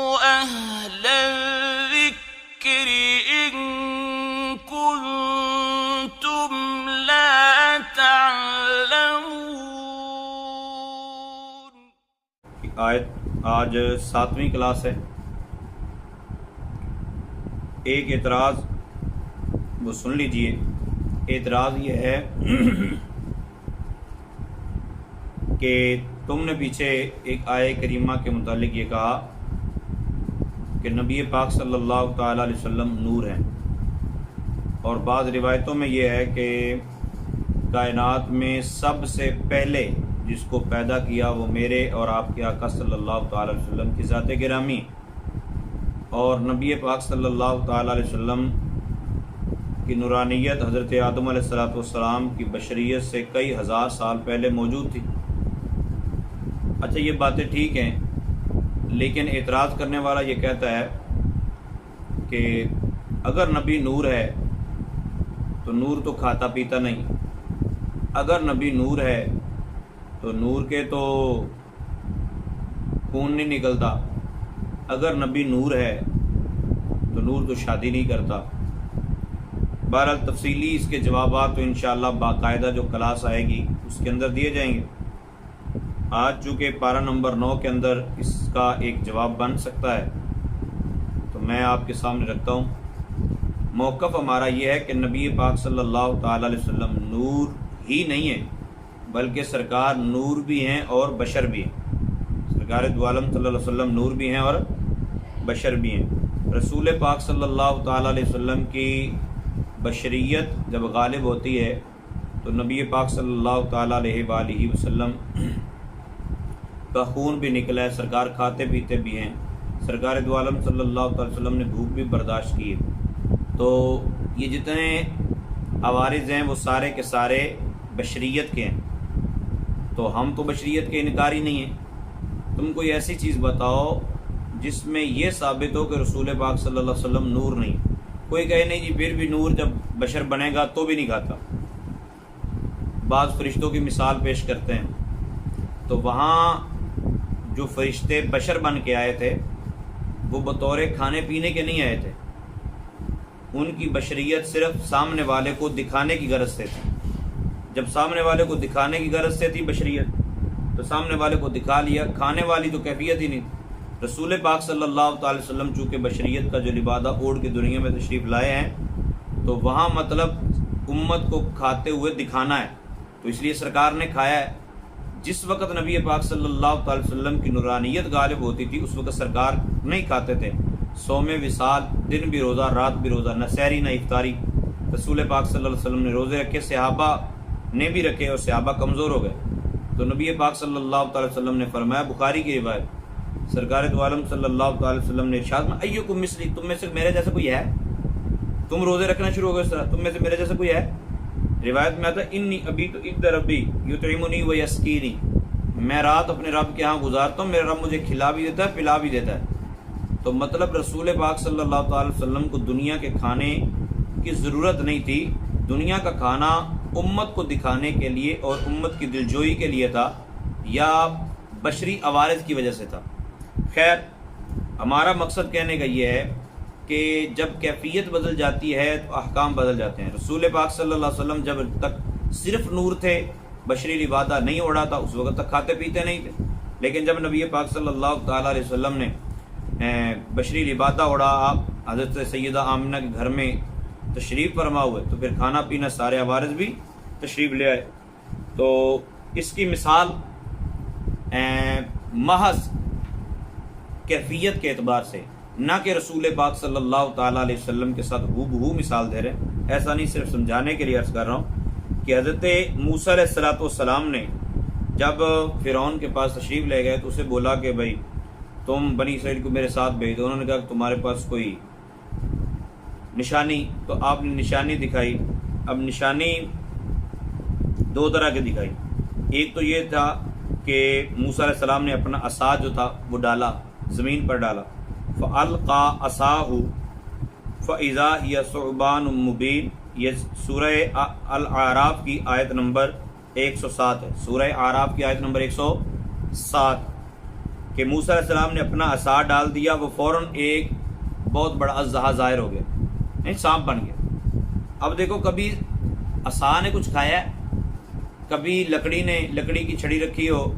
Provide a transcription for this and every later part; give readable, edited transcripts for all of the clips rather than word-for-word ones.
أهل الذكر إن كنتم لا تعلمون۔ آیت آج 7ویں کلاس ہے۔ ایک اعتراض وہ سن لیجئے۔ اعتراض یہ ہے کہ تم نے پیچھے ایک آیہ کریمہ کے متعلق یہ کہا کہ نبی پاک صلی اللہ تعالی علیہ وسلم نور ہیں، اور بعض روایتوں میں یہ ہے کہ کائنات میں سب سے پہلے جس کو پیدا کیا وہ میرے اور آپ کے آقا صلی اللہ تعالی علیہ وسلم کی ذات گرامی، اور نبی پاک صلی اللہ تعالی علیہ وسلم کی نورانیت حضرت آدم علیہ السلام کی بشریت سے کئی ہزار سال پہلے موجود تھی۔ اچھا، یہ باتیں ٹھیک ہیں، لیکن اعتراض کرنے والا یہ کہتا ہے کہ اگر نبی نور ہے تو نور تو کھاتا پیتا نہیں، اگر نبی نور ہے تو نور کے تو خون نہیں نکلتا، اگر نبی نور ہے تو نور تو شادی نہیں کرتا۔ بہرحال تفصیلی اس کے جوابات تو انشاءاللہ باقاعدہ جو کلاس آئے گی اس کے اندر دیے جائیں گے۔ آج چونکہ پارہ نمبر 9 کے اندر اس کا ایک جواب بن سکتا ہے تو میں آپ کے سامنے رکھتا ہوں۔ موقف ہمارا یہ ہے کہ نبی پاک صلی اللہ تعالی علیہ وسلم نور ہی نہیں ہے بلکہ سرکار نور بھی ہیں اور بشر بھی ہیں۔ سرکار دو عالم صلی اللہ علیہ وسلم نور بھی ہیں اور بشر بھی ہیں۔ رسول پاک صلی اللہ تعالی علیہ وسلم کی بشریت جب غالب ہوتی ہے تو نبی پاک صلی اللہ تعالی علیہ وآلہ وسلم کا خون بھی نکلا ہے، سرکار کھاتے پیتے بھی ہیں، سرکار دو عالم صلی اللہ تعالی وسلم نے بھوک بھی برداشت کی ہے۔ تو یہ جتنے عوارض ہیں وہ سارے کے سارے بشریت کے ہیں، تو ہم تو بشریت کے انکاری نہیں ہیں۔ تم کوئی ایسی چیز بتاؤ جس میں یہ ثابت ہو کہ رسول پاک صلی اللہ علیہ وسلم نور نہیں۔ کوئی کہے نہیں جی پھر بھی نور جب بشر بنے گا تو بھی نہیں کھاتا۔ بعض فرشتوں کی مثال پیش کرتے ہیں، تو وہاں جو فرشتے بشر بن کے آئے تھے وہ بطور کھانے پینے کے نہیں آئے تھے، ان کی بشریت صرف سامنے والے کو دکھانے کی غرض سے تھی۔ جب سامنے والے کو دکھانے کی غرض سے تھی بشریت تو سامنے والے کو دکھا لیا، کھانے والی تو کیفیت ہی نہیں تھی۔ رسول پاک صلی اللہ تعالی وسلم چونکہ بشریت کا جو لبادہ اوڑھ کے دنیا میں تشریف لائے ہیں تو وہاں مطلب امت کو کھاتے ہوئے دکھانا ہے، تو اس لیے سرکار نے کھایا ہے۔ جس وقت نبی پاک صلی اللہ تعالی وسلم کی نورانیت غالب ہوتی تھی اس وقت سرکار نہیں کھاتے تھے، صوم وصال، دن بھی روزہ رات بھی روزہ، نہ سحری نہ افطاری۔ رسول پاک صلی اللہ علیہ وسلم نے روزے رکھے، صحابہ نے بھی رکھے اور صحابہ کمزور ہو گئے، تو نبی پاک صلی اللہ تعالی وسلم نے فرمایا، بخاری کی روایت، سرکار دو عالم صلی اللہ تعالی وسلم نے ارشاد میں ایکم مثلی، تم میں سے میرے جیسا کوئی ہے؟ تم روزے رکھنا شروع ہو گئے اس طرح، تم میں سے میرے جیسا کوئی ہے؟ روایت میں آتا ہے انی ابیت عند ربی یطعمنی ویسقینی، میں رات اپنے رب کے ہاں گزارتا ہوں، میرا رب مجھے کھلا بھی دیتا ہے پلا بھی دیتا ہے۔ تو مطلب رسول پاک صلی اللہ تعالی وسلم کو دنیا کے کھانے کی ضرورت نہیں تھی، دنیا کا کھانا امت کو دکھانے کے لیے اور امت کی دلجوئی کے لیے تھا یا بشری عوارض کی وجہ سے تھا۔ خیر، ہمارا مقصد کہنے کا یہ ہے کہ جب کیفیت بدل جاتی ہے تو احکام بدل جاتے ہیں۔ رسول پاک صلی اللہ علیہ وسلم جب تک صرف نور تھے، بشری لبادہ نہیں اوڑا تھا، اس وقت تک کھاتے پیتے نہیں تھے، لیکن جب نبی پاک صلی اللہ تعالی علیہ وسلم نے بشری لبادہ اوڑا، آپ حضرت سیدہ آمنہ کے گھر میں تشریف فرما ہوئے تو پھر کھانا پینا سارے عوارض بھی تشریف لے آئے۔ تو اس کی مثال محض کیفیت کے اعتبار سے، نہ کہ رسول پاک صلی اللہ تعالی علیہ وسلم کے ساتھ ہو بہو مثال دے رہے ہیں، ایسا نہیں، صرف سمجھانے کے لیے عرض کر رہا ہوں کہ حضرت موسیٰ علیہ السلام نے جب فرعون کے پاس تشریف لے گئے تو اسے بولا کہ بھائی تم بنی اسرائیل کو میرے ساتھ بھیج دو، انہوں نے کہا کہ تمہارے پاس کوئی نشانی، تو آپ نے نشانی دکھائی۔ اب نشانی دو طرح کی دکھائی، ایک تو یہ تھا کہ موسیٰ علیہ السلام نے اپنا عصا جو تھا وہ ڈالا، زمین پر ڈالا، فَأَلْقَى عَصَاهُ فَإِذَا هِيَ ثُعْبَانٌ مُبِينٌ، یہ سورہ الاعراف کی آیت نمبر 107 ہے، سورہ اعراف کی آیت نمبر 107۔ کہ موسیٰ علیہ السلام نے اپنا عصا ڈال دیا، وہ فوراً ایک بہت بڑا اژدہا ظاہر ہو گیا، نہیں سانپ بن گیا۔ اب دیکھو کبھی عصا نے کچھ کھایا ہے، کبھی لکڑی کی چھڑی رکھی ہو،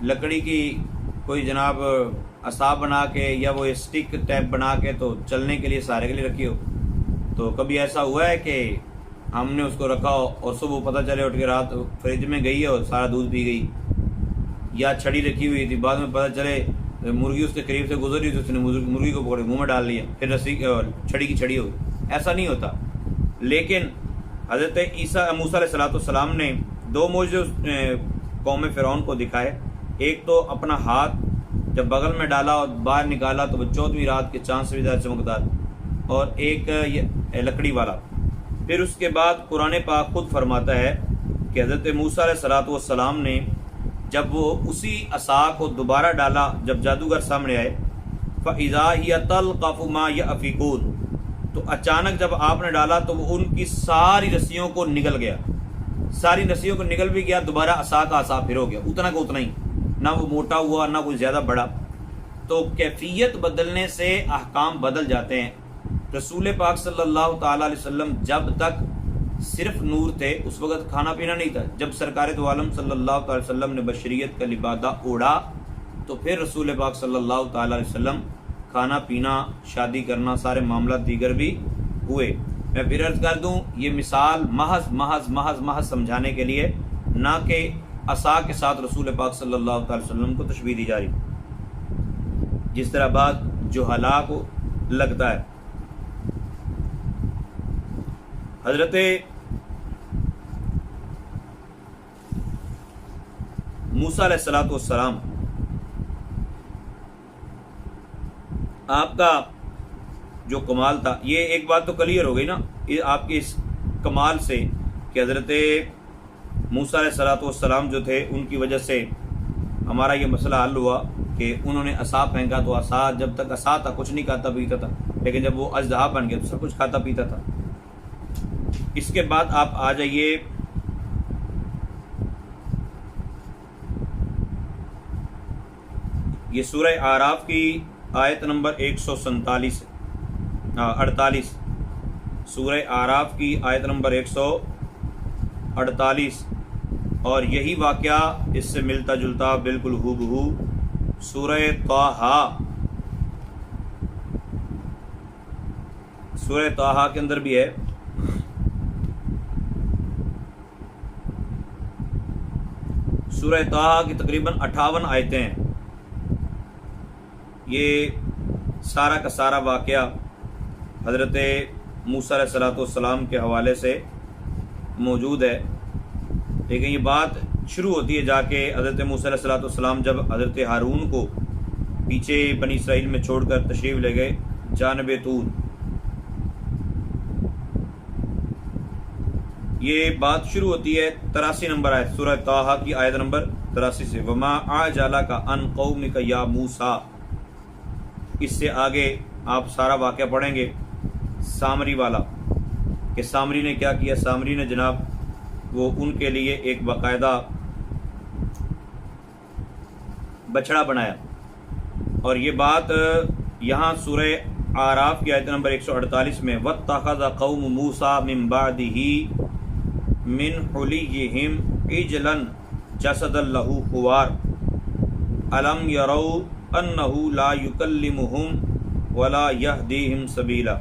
لکڑی کی کوئی جناب عصا بنا کے یا وہ اسٹک ٹیپ بنا کے تو چلنے کے لیے سہارے کے لیے رکھی ہو، تو کبھی ایسا ہوا ہے کہ ہم نے اس کو رکھا ہو اور صبح پتہ چلے اٹھ کے رات فریج میں گئی ہے اور سارا دودھ پی گئی، یا چھڑی رکھی ہوئی تھی بعد میں پتہ چلے مرغی اس کے قریب سے گزری تو اس نے مرغی کو پکڑ منہ میں ڈال لیا، پھر رسی چھڑی کی چھڑی ہو گئی، ایسا نہیں ہوتا۔ لیکن حضرت موسیٰ علیہ السلام نے دو معجزے قوم فرعون کو دکھائے، ایک تو اپنا ہاتھ جب بغل میں ڈالا اور باہر نکالا تو وہ 14ویں رات کے چاند سے بھی زیادہ چمکدار، اور ایک لکڑی والا۔ پھر اس کے بعد قرآن پاک خود فرماتا ہے کہ حضرت موسیٰ علیہ السلام نے جب وہ اسی عصا کو دوبارہ ڈالا، جب جادوگر سامنے آئے، فَإِذَا هِيَ تَلْقَفُ مَا يَأْفِكُونَ، تو اچانک جب آپ نے ڈالا تو وہ ان کی ساری رسیوں کو نگل گیا، ساری رسیوں کو نگل بھی گیا، دوبارہ عصا کا عصا پھر ہو گیا، اتنا کا اتنا ہی، نہ وہ موٹا ہوا نہ کوئی زیادہ بڑا۔ تو کیفیت بدلنے سے احکام بدل جاتے ہیں۔ رسول پاک صلی اللہ تعالی علیہ وسلم جب تک صرف نور تھے اس وقت کھانا پینا نہیں تھا، جب سرکار دو عالم صلی اللہ تعالی وسلم نے بشریت کا لبادہ اوڑھا تو پھر رسول پاک صلی اللہ تعالی علیہ وسلم کھانا پینا، شادی کرنا، سارے معاملات دیگر بھی ہوئے۔ میں پھر عرض کر دوں، یہ مثال محض محض محض محض سمجھانے کے لیے، نہ کہ عصا کے ساتھ رسول پاک صلی اللہ تعالی وسلم کو تشبیہ دی جا رہی، جس طرح بات جہلا کو لگتا ہے۔ حضرت موسیٰ علیہ السلام آپ کا جو کمال تھا، یہ ایک بات تو کلیئر ہو گئی نا آپ کے اس کمال سے کہ حضرت موسیٰ علیہ السلام جو تھے ان کی وجہ سے ہمارا یہ مسئلہ حل ہوا کہ انہوں نے عصا پھینکا، تو عصا جب تک عصا تھا کچھ نہیں کھاتا پیتا تھا، لیکن جب وہ اژدہا بن گیا تو سب کچھ کھاتا پیتا تھا۔ اس کے بعد آپ آ جائیے یہ سورہ اعراف کی آیت نمبر 148، سورہ اعراف کی آیت نمبر 148، اور یہی واقعہ اس سے ملتا جلتا بالکل ہو بہو سورہ طٰہٰ کے اندر بھی ہے۔ سورہ طٰہٰ کی تقریباً 58 آیتیں ہیں۔ یہ سارا کا سارا واقعہ حضرت موسیٰ علیہ السلام کے حوالے سے موجود ہے، لیکن یہ بات شروع ہوتی ہے جا کے حضرت موسیٰ علیہ السلام جب حضرت ہارون کو پیچھے بنی اسرائیل میں چھوڑ کر تشریف لے گئے جانب طور۔ یہ بات شروع ہوتی ہے 83 نمبر آیت سورہ طٰہٰ کی آیت نمبر 83 سے، وَمَا أَعْجَلَكَ عَنْ قَوْمِكَ يَا مُوسَىٰ۔ اس سے آگے آپ سارا واقعہ پڑھیں گے سامری والا کہ سامری نے کیا کیا۔ سامری نے جناب وہ ان کے لیے ایک باقاعدہ بچڑا بنایا، اور یہ بات یہاں سورہ اعراف کی آیت نمبر 148 میں وَاتَّخَذَ قَوْمُ مُوسَىٰ مِن بَعْدِهِ مِنْ حُلِيِّهِمْ عِجْلًا جَسَدًا لَهُ خُوَارٌ أَلَمْ يَرَوْا أَنَّهُ لَا يُكَلِّمُهُمْ وَلَا يَهْدِيهِمْ سَبِيلًا۔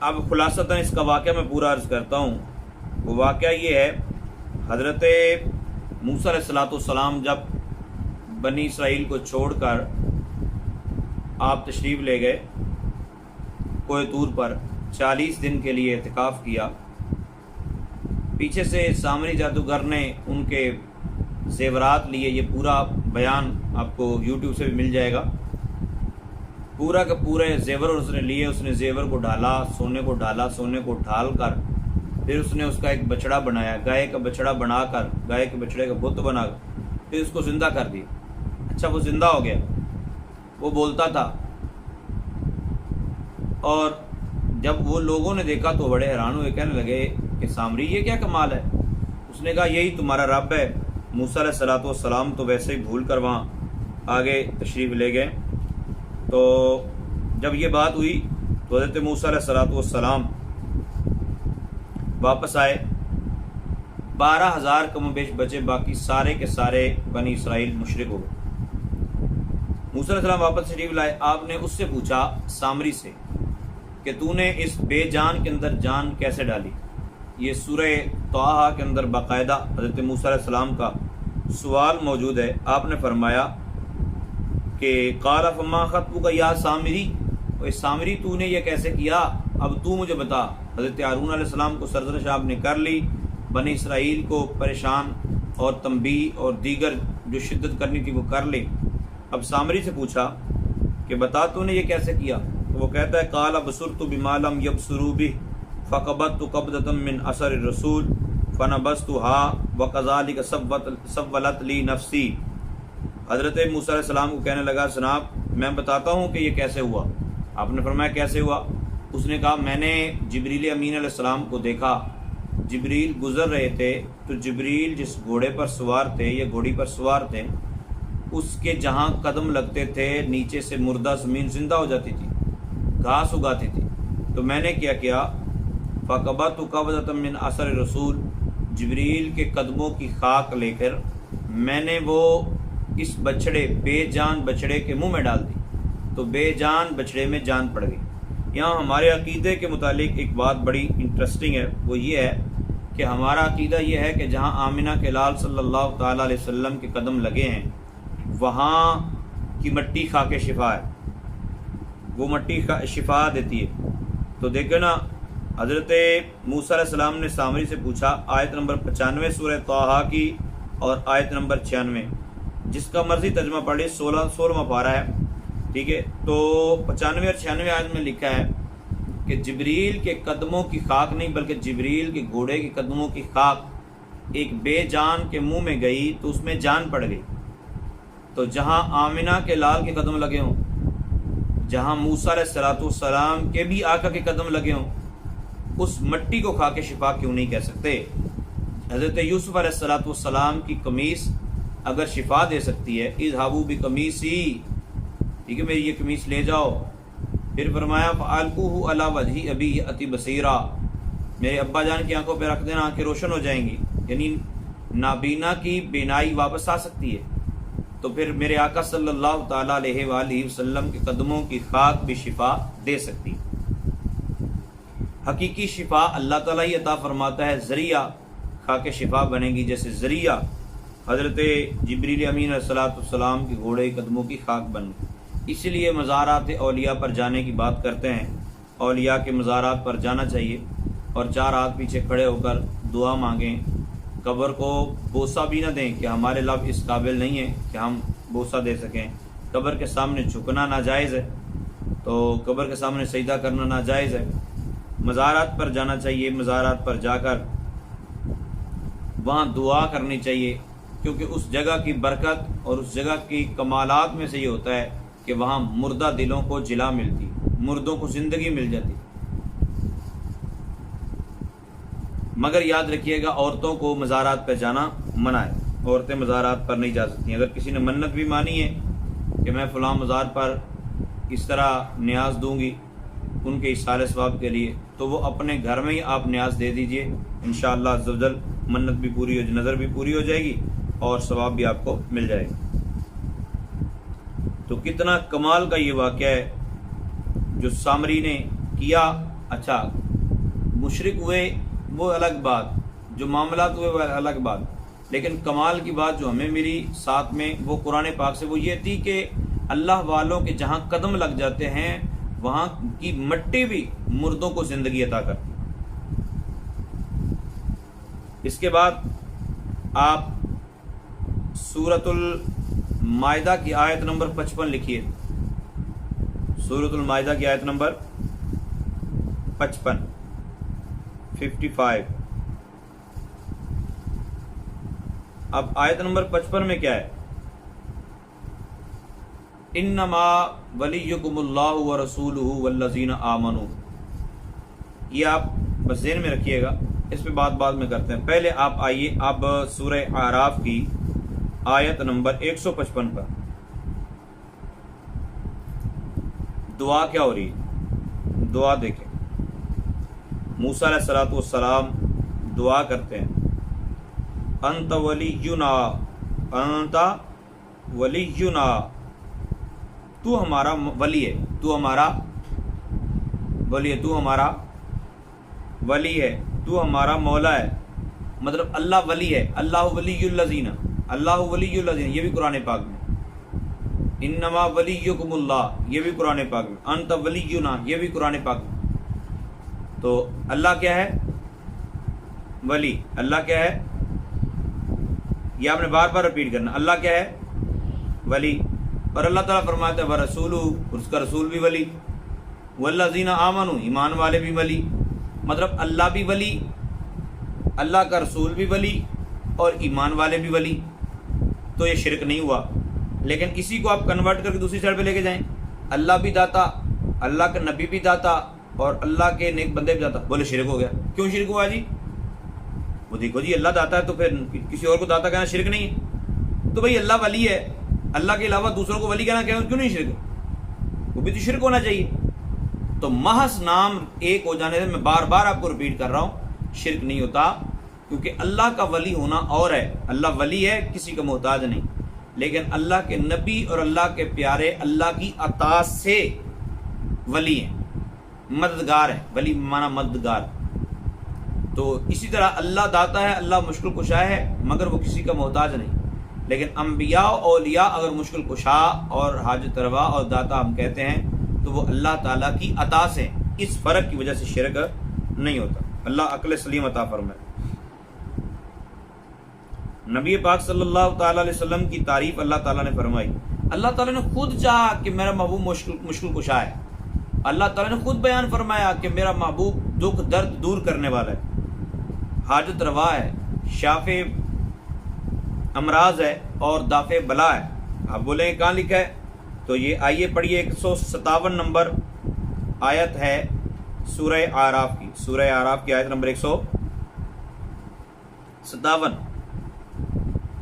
اب خلاصتاً اس کا واقعہ میں پورا عرض کرتا ہوں۔ وہ واقعہ یہ ہے، حضرت موسیٰ علیہ السلام جب بنی اسرائیل کو چھوڑ کر آپ تشریف لے گئے کوہ طور پر، 40 دن کے لیے اعتکاف کیا، پیچھے سے سامری جادوگر نے ان کے زیورات لیے، یہ پورا بیان آپ کو یوٹیوب سے بھی مل جائے گا، پورا کا پورے زیور اس نے لیے، اس نے زیور کو ڈالا، سونے کو ڈالا، سونے کو ڈھال کر پھر اس نے اس کا ایک بچڑا بنایا، گائے کا بچڑا بنا کر، گائے کے بچڑے کا بت بنا کر پھر اس کو زندہ کر دیا۔ اچھا وہ زندہ ہو گیا، وہ بولتا تھا، اور جب وہ لوگوں نے دیکھا تو بڑے حیران ہوئے، کہنے لگے کہ سامری یہ کیا کمال ہے؟ اس نے کہا یہی تمہارا رب ہے موسیٰ علیہ السلام تو ویسے ہی بھول کر وہاں آگے تشریف لے گئے۔ تو جب یہ بات ہوئی تو حضرت موسیٰ علیہ السلام واپس آئے، 12,000 کم و بیش بچے، باقی سارے کے سارے بنی اسرائیل مشرک ہو گئے۔ موسیٰ علیہ السلام واپس تشریف لائے، آپ نے اس سے پوچھا سامری سے کہ تو نے اس بے جان کے اندر جان کیسے ڈالی؟ یہ سورہ طٰہٰ کے اندر باقاعدہ حضرت موسیٰ علیہ السلام کا سوال موجود ہے۔ آپ نے فرمایا کہ قال فما خطبک یا سامری، اے سامری تو نے یہ کیسے کیا؟ اب تو مجھے بتا۔ حضرت ہارون علیہ السلام کو سرزنش آپ نے کر لی، بنی اسرائیل کو پریشان اور تنبیہ اور دیگر جو شدت کرنی تھی وہ کر لی۔ اب سامری سے پوچھا کہ بتا تو نے یہ کیسے کیا؟ تو وہ کہتا ہے قال بصرت بما لم یبصروا به فقبضت قبضة من اثر الرسول فنبذتها وكذلك سولت لی نفسی۔ حضرت موسیٰ علیہ السلام کو کہنے لگا جناب میں بتاتا ہوں کہ یہ کیسے ہوا۔ آپ نے فرمایا کیسے ہوا؟ اس نے کہا میں نے جبریل امین علیہ السلام کو دیکھا، جبریل گزر رہے تھے تو جبریل جس گھوڑے پر سوار تھے یا گھوڑی پر سوار تھے اس کے جہاں قدم لگتے تھے نیچے سے مردہ زمین زندہ ہو جاتی تھی، گھاس اگاتی تھی۔ تو میں نے کیا فقبضت قبضة من اثر الرسول، جبریل کے قدموں کی خاک لے کر میں نے وہ اس بچڑے بے جان بچڑے کے منہ میں ڈال دی، تو بے جان بچڑے میں جان پڑ گئی۔ یہاں ہمارے عقیدے کے متعلق ایک بات بڑی انٹرسٹنگ ہے، وہ یہ ہے کہ ہمارا عقیدہ یہ ہے کہ جہاں آمنہ کے لال صلی اللہ تعالیٰ علیہ وسلم کے قدم لگے ہیں وہاں کی مٹی خاک شفا ہے، وہ مٹی شفا دیتی ہے۔ تو دیکھیں نا، حضرت موسیٰ علیہ السلام نے سامری سے پوچھا، آیت نمبر 95 سورہ طٰہٰ کی اور آیت نمبر 96، جس کا مرضی ترجمہ پڑھ لی، 16واں پارہ ہے، ٹھیک ہے۔ تو 95 اور 96 آیت میں لکھا ہے کہ جبریل کے قدموں کی خاک نہیں بلکہ جبریل کے گھوڑے کے قدموں کی خاک ایک بے جان کے منہ میں گئی تو اس میں جان پڑ گئی۔ تو جہاں آمنہ کے لال کے قدم لگے ہوں، جہاں موسیٰ علیہ السلام کے بھی آقا کے قدم لگے ہوں، اس مٹی کو کھا کے شفا کیوں نہیں کہہ سکتے؟ حضرت یوسف علیہ السلام کی قمیص اگر شفا دے سکتی ہے، اذهبوا بقمیصی، ٹھیک ہے، میری یہ قمیص لے جاؤ۔ پھر فرمایا فَأَلْقُوهُ عَلَى وَجْهِ أَبِيهِ يَأْتِ بَصِيرًا، میرے ابا جان کی آنکھوں پہ رکھ دینا، آنکھیں روشن ہو جائیں گی، یعنی نابینا کی بینائی واپس آ سکتی ہے۔ تو پھر میرے آقا صلی اللہ تعالیٰ علیہ وآلہ وسلم کے قدموں کی خاک بھی شفا دے سکتی ہے۔ حقیقی شفا اللہ تعالیٰ ہی عطا فرماتا ہے، ذریعہ خاک شفا بنے گی، جیسے ذریعہ حضرت جبریل امین علیہ السلام کے گھوڑے قدموں کی خاک بن گئی۔ اسی لیے مزارات اولیاء پر جانے کی بات کرتے ہیں، اولیاء کے مزارات پر جانا چاہیے اور 4 ہاتھ پیچھے کھڑے ہو کر دعا مانگیں، قبر کو بوسہ بھی نہ دیں کہ ہمارے لب اس قابل نہیں ہے کہ ہم بوسہ دے سکیں، قبر کے سامنے جھکنا ناجائز ہے، تو قبر کے سامنے سجدہ کرنا ناجائز ہے۔ مزارات پر جانا چاہیے، مزارات پر جا کر وہاں دعا کرنی چاہیے، کیونکہ اس جگہ کی برکت اور اس جگہ کی کمالات میں سے یہ ہوتا ہے کہ وہاں مردہ دلوں کو جلا ملتی، مردوں کو زندگی مل جاتی۔ مگر یاد رکھیے گا عورتوں کو مزارات پہ جانا منع ہے، عورتیں مزارات پر نہیں جا سکتی۔ اگر کسی نے منت بھی مانی ہے کہ میں فلاں مزار پر اس طرح نیاز دوں گی ان کے ایصال ثواب کے لیے، تو وہ اپنے گھر میں ہی آپ نیاز دے دیجئے، انشاءاللہ عز و جل منت بھی پوری ہو، نظر بھی پوری ہو جائے گی اور ثواب بھی آپ کو مل جائے گا۔ تو کتنا کمال کا یہ واقعہ ہے جو سامری نے کیا۔ اچھا مشرک ہوئے وہ الگ بات، جو معاملات ہوئے وہ الگ بات، لیکن کمال کی بات جو ہمیں ملی ساتھ میں وہ قرآن پاک سے وہ یہ تھی کہ اللہ والوں کے جہاں قدم لگ جاتے ہیں وہاں کی مٹی بھی مردوں کو زندگی عطا کرتی۔ اس کے بعد آپ سورۃ المائدہ کی آیت نمبر 55 لکھیے، سورۃ المائدہ کی آیت نمبر 55 اب آیت نمبر 55 میں کیا ہے؟ انما ولیکم اللہ ورسولہ والذین آمنوا، یہ آپ بس ذہن میں رکھیے گا، اس پہ بات میں کرتے ہیں۔ پہلے آپ آئیے، آپ سورہ اعراف کی آیت نمبر 155 پر دعا کیا ہو رہی ہے؟ دعا دیکھیں، موسیٰ علیہ الصلوۃ والسلام دعا کرتے ہیں، انت ولینا، انت ولینا، تو ہمارا ولی ہے، تو ہمارا ولی ہے، تو ہمارا ولی ہے، تو ہمارا مولا ہے، مطلب اللہ ولی ہے، اللہ ولی الذین، اللہ ولی الذین، یہ بھی قرآن پاک میں، انما ولیکم اللہ، یہ بھی قرآن پاک میں، انت ولینا، یہ بھی قرآن پاک میں۔ تو اللہ کیا ہے؟ ولی۔ اللہ کیا ہے؟ یہ آپ نے بار بار رپیٹ کرنا، اللہ کیا ہے؟ ولی۔ اور اللہ تعالیٰ فرماتا ہے وَرَسُولُهُ، اس کا رسول بھی ولی، وَالَّذِينَ آمَنُوا، ایمان والے بھی ولی، مطلب اللہ بھی ولی، اللہ کا رسول بھی ولی اور ایمان والے بھی ولی۔ تو یہ شرک نہیں ہوا، لیکن اسی کو آپ کنورٹ کر کے دوسری سائڈ پہ لے کے جائیں، اللہ بھی داتا، اللہ کا نبی بھی داتا اور اللہ کے نیک بندے بھی داتا، بولے شرک ہو گیا۔ کیوں شرک ہوا جی؟ وہ دیکھو جی اللہ داتا ہے تو پھر کسی اور کو داتا کہنا شرک نہیں ہے؟ تو بھائی اللہ ولی ہے، اللہ کے علاوہ دوسروں کو ولی کہنا کیوں نہیں شرک؟ وہ بھی تو شرک ہونا چاہیے۔ تو محض نام ایک ہو جانے سے، میں بار بار آپ کو ریپیٹ کر رہا ہوں، شرک نہیں ہوتا، کیونکہ اللہ کا ولی ہونا اور ہے، اللہ ولی ہے، کسی کا محتاج نہیں، لیکن اللہ کے نبی اور اللہ کے پیارے اللہ کی عطا سے ولی ہیں، مددگار ہیں، ولی معنی مددگار۔ تو اسی طرح اللہ داتا ہے، اللہ مشکل کشا ہے، مگر وہ کسی کا محتاج نہیں، لیکن انبیاء و اولیاء اگر مشکل کشا اور حاجت روا اور داتا ہم کہتے ہیں تو وہ اللہ تعالیٰ کی عطا سے، اس فرق کی وجہ سے شرک نہیں ہوتا۔ اللہ عقل سلیم عطا فرمائے۔ نبی پاک صلی اللہ تعالیٰ علیہ وسلم کی تعریف اللہ تعالیٰ نے فرمائی، اللہ تعالیٰ نے خود چاہا کہ میرا محبوب مشکل کشا ہے، اللہ تعالیٰ نے خود بیان فرمایا کہ میرا محبوب دکھ درد دور کرنے والا ہے، حاجت روا ہے، شافع امراض ہے اور دافع بلا ہے۔ آپ بولیں گے کہاں لکھا ہے؟ تو یہ آئیے پڑھیے 157 نمبر آیت ہے سورہ اعراف کی، سورہ اعراف کی آیت نمبر 157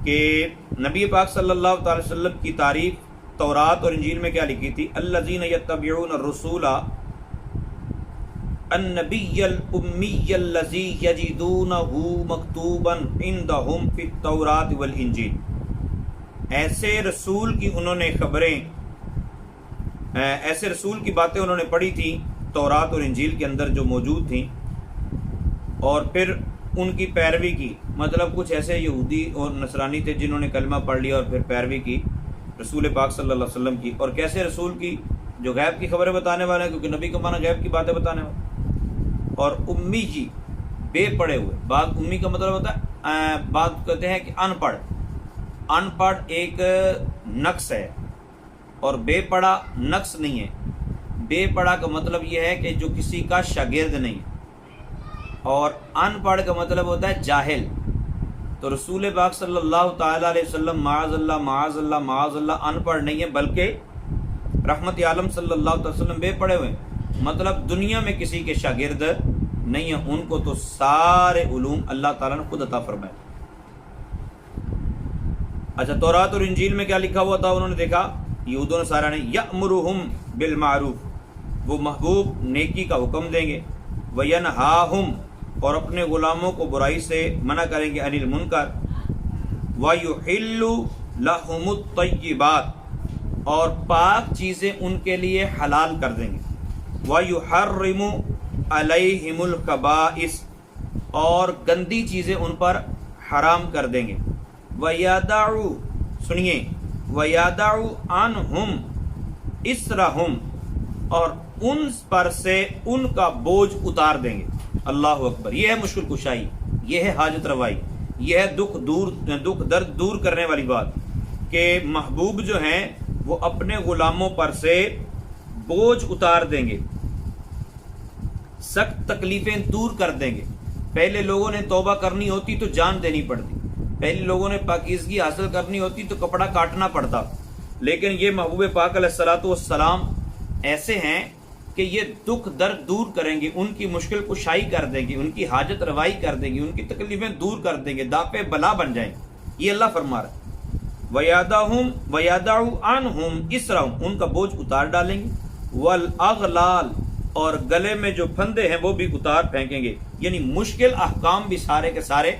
کہ نبی پاک صلی اللہ تعالی وسلم کی تعریف تورات اور انجیل میں کیا لکھی تھی؟ الذین یتبعون الرسول النبی الامی الذی یجدونہ مکتوبا عندہم فی التوراۃ والانجیل، ایسے رسول کی انہوں نے خبریں، ایسے رسول کی باتیں انہوں نے پڑھی تھی تورات اور انجیل کے اندر جو موجود تھیں، اور پھر ان کی پیروی کی، مطلب کچھ ایسے یہودی اور نصرانی تھے جنہوں نے کلمہ پڑھ لیا اور پھر پیروی کی رسول پاک صلی اللہ علیہ وسلم کی، اور کیسے رسول کی جو غیب کی خبریں بتانے والے ہیں، کیونکہ نبی کا معنی غیب کی باتیں بتانے والے، اور امی جی بے پڑھے ہوئے، بعض امی کا مطلب ہوتا ہے، بعض کہتے ہیں کہ ان پڑھ، ان پڑھ ایک نقص ہے اور بے پڑھا نقص نہیں ہے، بے پڑھا کا مطلب یہ ہے کہ جو کسی کا شاگرد نہیں، اور ان پڑھ کا مطلب ہوتا ہے جاہل۔ تو رسول پاک صلی اللہ تعالیٰ علیہ وسلم معاذ اللہ معاذ اللہ معاذ اللہ ان پڑھ نہیں ہے، بلکہ رحمت عالم صلی اللہ علیہ وسلم بے پڑھے ہوئے، مطلب دنیا میں کسی کے شاگرد نہیں ہیں، ان کو تو سارے علوم اللہ تعالیٰ نے خود عطا فرمائے۔ اچھا تورات اور انجیل میں کیا لکھا ہوا تھا؟ انہوں نے دیکھا یہود و نصارہ نے، یأمرہم بالمعروف، وہ محبوب نیکی کا حکم دیں گے، وینہاہم، اور اپنے غلاموں کو برائی سے منع کریں گے، عن المنکر، ویحل لہم الطیبات، اور پاک چیزیں ان کے لیے حلال کر دیں گے، ویحرم علیہم الخبائث، اور گندی چیزیں ان پر حرام کر دیں گے، وَيَدَعُ، سنیے، وَيَدَعُ عَنْهُمْ إِسْرَهُمْ، اور ان پر سے ان کا بوجھ اتار دیں گے۔ اللہ اکبر، یہ ہے مشکل کشائی، یہ ہے حاجت روائی، یہ ہے دکھ درد دور کرنے والی بات، کہ محبوب جو ہیں وہ اپنے غلاموں پر سے بوجھ اتار دیں گے، سخت تکلیفیں دور کر دیں گے۔ پہلے لوگوں نے توبہ کرنی ہوتی تو جان دینی پڑتی، پہلے لوگوں نے پاکیزگی حاصل کرنی ہوتی تو کپڑا کاٹنا پڑتا، لیکن یہ محبوب پاک علیہ الصلوۃ والسلام ایسے ہیں کہ یہ دکھ درد دور کریں گے، ان کی مشکل کشائی کر دیں گے، ان کی حاجت روائی کر دیں گے، ان کی تکلیفیں دور کر دیں گے، دافع بلا بن جائیں گے۔ یہ اللہ فرما رہا ہے۔ وَيَدَعُ عَنْهُمْ إِسْرَهُمْ، ان کا بوجھ اتار ڈالیں گے، وَالْأَغْلَالِ، اور گلے میں جو پھندے ہیں وہ بھی اتار پھینکیں گے، یعنی مشکل احکام بھی سارے کے سارے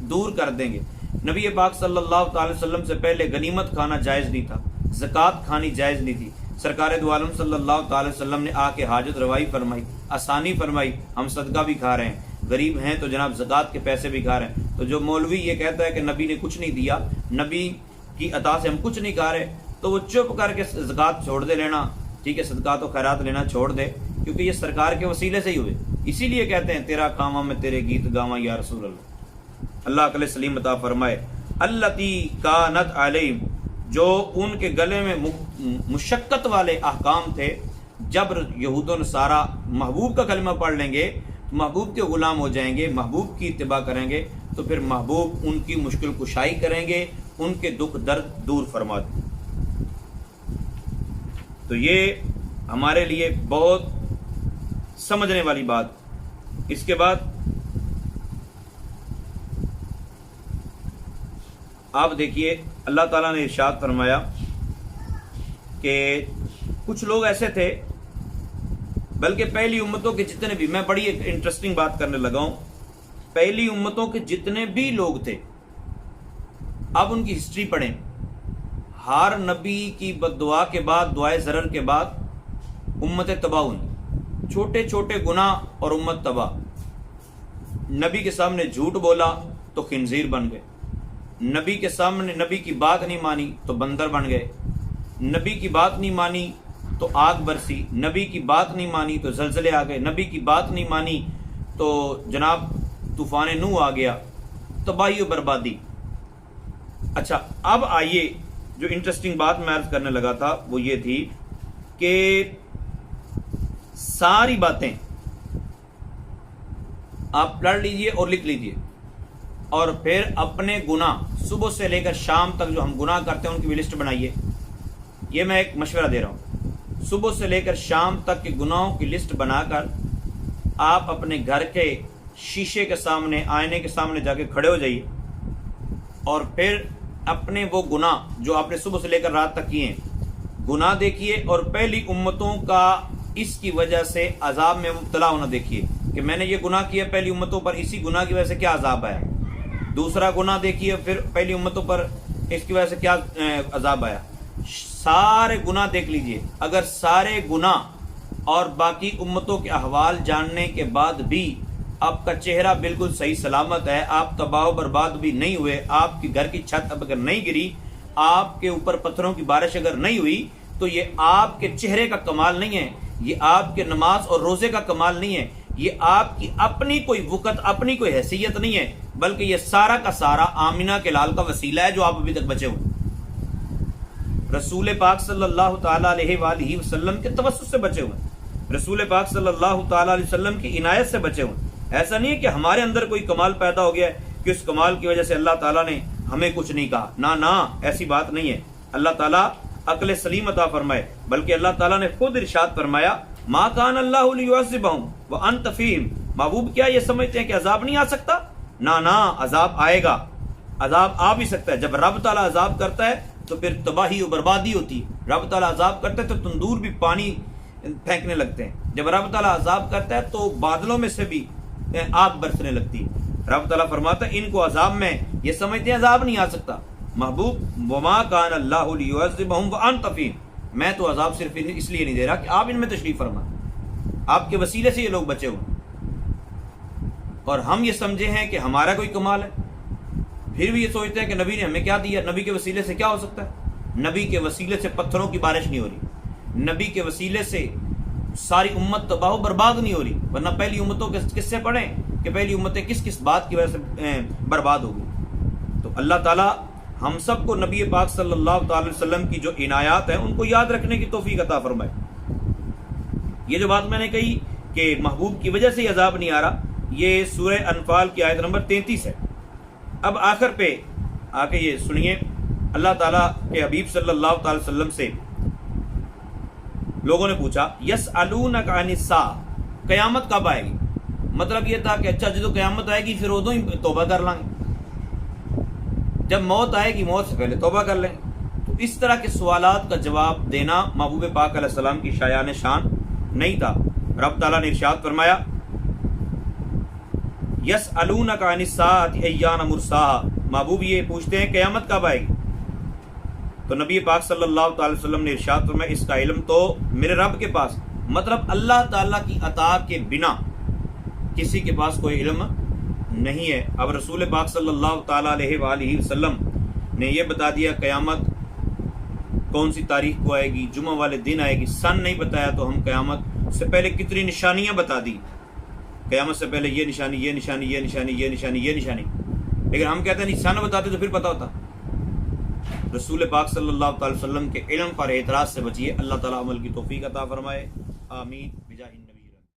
دور کر دیں گے۔ نبی پاک صلی اللہ تعالی وسلم سے پہلے غنیمت کھانا جائز نہیں تھا، زکوٰۃ کھانی جائز نہیں تھی۔ سرکار دو عالم صلی اللہ تعالی وسلم نے آ کے حاجت روائی فرمائی، آسانی فرمائی، ہم صدقہ بھی کھا رہے ہیں، غریب ہیں تو جناب زکوٰۃ کے پیسے بھی کھا رہے ہیں۔ تو جو مولوی یہ کہتا ہے کہ نبی نے کچھ نہیں دیا، نبی کی عطا سے ہم کچھ نہیں کھا رہے، تو وہ چپ کر کے زکوٰۃ چھوڑ دے لینا، ٹھیک ہے، صدقات و خیرات لینا چھوڑ دے، کیونکہ یہ سرکار کے وسیلے سے ہی ہوئے۔ اسی لیے کہتے ہیں تیرا کھاواں میں تیرے گیت گاواں یا رسول اللہ۔ اللہ عقل سلیم عطا فرمائے۔ التی کانت علیہم، جو ان کے گلے میں مشقت والے احکام تھے، جب یہود و نصارہ محبوب کا کلمہ پڑھ لیں گے تو محبوب کے غلام ہو جائیں گے، محبوب کی اتباع کریں گے، تو پھر محبوب ان کی مشکل کشائی کریں گے، ان کے دکھ درد دور فرما دیں۔ تو یہ ہمارے لیے بہت سمجھنے والی بات۔ اس کے بعد آپ دیکھیے اللہ تعالیٰ نے ارشاد فرمایا کہ کچھ لوگ ایسے تھے، بلکہ پہلی امتوں کے جتنے بھی، میں بڑی ایک انٹرسٹنگ بات کرنے لگا ہوں، پہلی امتوں کے جتنے بھی لوگ تھے، اب ان کی ہسٹری پڑھیں، ہر نبی کی بد دعا کے بعد، دعائے ضرر کے بعد امت تباہ ہوئی، چھوٹے چھوٹے گناہ اور امت تباہ۔ نبی کے سامنے جھوٹ بولا تو خنزیر بن گئے، نبی کے سامنے نبی کی بات نہیں مانی تو بندر بن گئے، نبی کی بات نہیں مانی تو آگ برسی، نبی کی بات نہیں مانی تو زلزلے آ گئے، نبی کی بات نہیں مانی تو جناب طوفان نوح آ گیا، تباہی و بربادی۔ اچھا، اب آئیے جو انٹرسٹنگ بات میں عرض کرنے لگا تھا وہ یہ تھی کہ ساری باتیں آپ پڑھ لیجئے اور لکھ لیجئے، اور پھر اپنے گناہ صبح سے لے کر شام تک جو ہم گناہ کرتے ہیں ان کی بھی لسٹ بنائیے۔ یہ میں ایک مشورہ دے رہا ہوں، صبح سے لے کر شام تک کے گناہوں کی لسٹ بنا کر آپ اپنے گھر کے شیشے کے سامنے، آئینے کے سامنے جا کے کھڑے ہو جائیے، اور پھر اپنے وہ گناہ جو آپ نے صبح سے لے کر رات تک کیے ہیں گناہ دیکھیے، اور پہلی امتوں کا اس کی وجہ سے عذاب میں مبتلا ہونا دیکھیے کہ میں نے یہ گناہ کیا پہلی امتوں پر، اسی گناہ کی وجہ سے کیا عذاب آیا۔ دوسرا گناہ دیکھیے پھر پہلی امتوں پر اس کی وجہ سے کیا عذاب آیا۔ سارے گناہ دیکھ لیجئے، اگر سارے گناہ اور باقی امتوں کے احوال جاننے کے بعد بھی آپ کا چہرہ بالکل صحیح سلامت ہے، آپ تباہ و برباد بھی نہیں ہوئے، آپ کی گھر کی چھت اب اگر نہیں گری، آپ کے اوپر پتھروں کی بارش اگر نہیں ہوئی، تو یہ آپ کے چہرے کا کمال نہیں ہے، یہ آپ کے نماز اور روزے کا کمال نہیں ہے، یہ آپ کی اپنی کوئی وقت، اپنی کوئی حیثیت نہیں ہے، بلکہ یہ سارا کا سارا آمنہ کے لال کا وسیلہ ہے جو آپ ابھی تک بچے ہوئے۔ رسول پاک صلی اللہ تعالیٰ علیہ وآلہ وسلم کے توسط سے بچے ہوئے، رسول پاک صلی اللہ تعالیٰ علیہ وسلم کی عنایت سے بچے ہوئے۔ ایسا نہیں ہے کہ ہمارے اندر کوئی کمال پیدا ہو گیا ہے کہ اس کمال کی وجہ سے اللہ تعالیٰ نے ہمیں کچھ نہیں کہا، نہ ایسی بات نہیں ہے۔ اللہ تعالیٰ عقل سلیم عطا فرمائے، بلکہ اللہ تعالیٰ نے خود ارشاد فرمایا ما کان اللہ لیعذبہم وانت فیہم، محبوب کیا یہ سمجھتے ہیں کہ عذاب نہیں آ سکتا؟ نہ عذاب آئے گا، عذاب آ بھی سکتا ہے۔ جب رب تعالیٰ عذاب کرتا ہے تو پھر تباہی و بربادی ہوتی ہے، رب تعالیٰ عذاب کرتا ہے تو تندور بھی پانی پھینکنے لگتے ہیں، جب رب تعالیٰ عذاب کرتا ہے تو بادلوں میں سے بھی آگ برسنے لگتی ہے۔ رب تعالیٰ فرماتا ہے ان کو عذاب میں یہ سمجھتے ہیں عذاب نہیں آ سکتا۔ محبوب وما کان اللہ لیعذبہم وانت فیہم، میں تو عذاب صرف اس لیے نہیں دے رہا کہ آپ ان میں تشریف فرما، آپ کے وسیلے سے یہ لوگ بچے ہوئے، اور ہم یہ سمجھے ہیں کہ ہمارا کوئی کمال ہے، پھر بھی یہ سوچتے ہیں کہ نبی نے ہمیں کیا دیا، نبی کے وسیلے سے کیا ہو سکتا ہے؟ نبی کے وسیلے سے پتھروں کی بارش نہیں ہو رہی، نبی کے وسیلے سے ساری امت تباہ و برباد نہیں ہو رہی، ورنہ پہلی امتوں کے کس سے پڑھیں کہ پہلی امتیں کس کس بات کی وجہ سے برباد ہو گئی۔ تو اللہ تعالیٰ ہم سب کو نبی پاک صلی اللہ تعالی وسلم کی جو عنایات ہیں ان کو یاد رکھنے کی توفیق عطا فرمائے۔ یہ جو بات میں نے کہی کہ محبوب کی وجہ سے یہ عذاب نہیں آ رہا، یہ سورہ انفال کی آیت نمبر 33 ہے۔ اب آخر پہ آ کے یہ سنیے، اللہ تعالیٰ کے حبیب صلی اللہ تعالی وسلم سے لوگوں نے پوچھا یسألونک عن الساعہ، قیامت کب آئے گی؟ مطلب یہ تھا کہ اچھا جب قیامت آئے گی پھر ادوں ہی توبہ کر لیں گے۔ جب موت آئے گی موت سے پہلے توبہ کر لیں. تو اس طرح کے سوالات کا جواب دینا محبوب پاک علیہ السلام کی شایان شان نہیں تھا. رب تعالیٰ نے ارشاد فرمایا یسألونک عن الساعۃ ایان مرساها، محبوب یہ پوچھتے ہیں قیامت کب آئے گی. تو نبی پاک صلی اللہ تعالی وسلم نے ارشاد فرمایا اس کا علم تو میرے رب کے پاس، مطلب اللہ تعالیٰ کی عطا کے بنا کسی کے پاس کوئی علم نہیں ہے. اب رسول پاک صلی اللہ تعالی علیہ وآلہ وسلم نے یہ بتا دیا قیامت کون سی تاریخ کو آئے گی، جمعہ والے دن آئے گی. سن نہیں بتایا تو ہم قیامت سے پہلے کتنی نشانیاں بتا دی، قیامت سے پہلے یہ نشانی یہ نشانی یہ نشانی یہ نشانی یہ نشانی، لیکن ہم کہتے ہیں نہیں سن بتاتے تو پھر پتا ہوتا. رسول پاک صلی اللہ تعالی وسلم کے علم پر اعتراض سے بچیے. اللہ تعالیٰ عمل کی توفیق عطا فرمائے. آمین.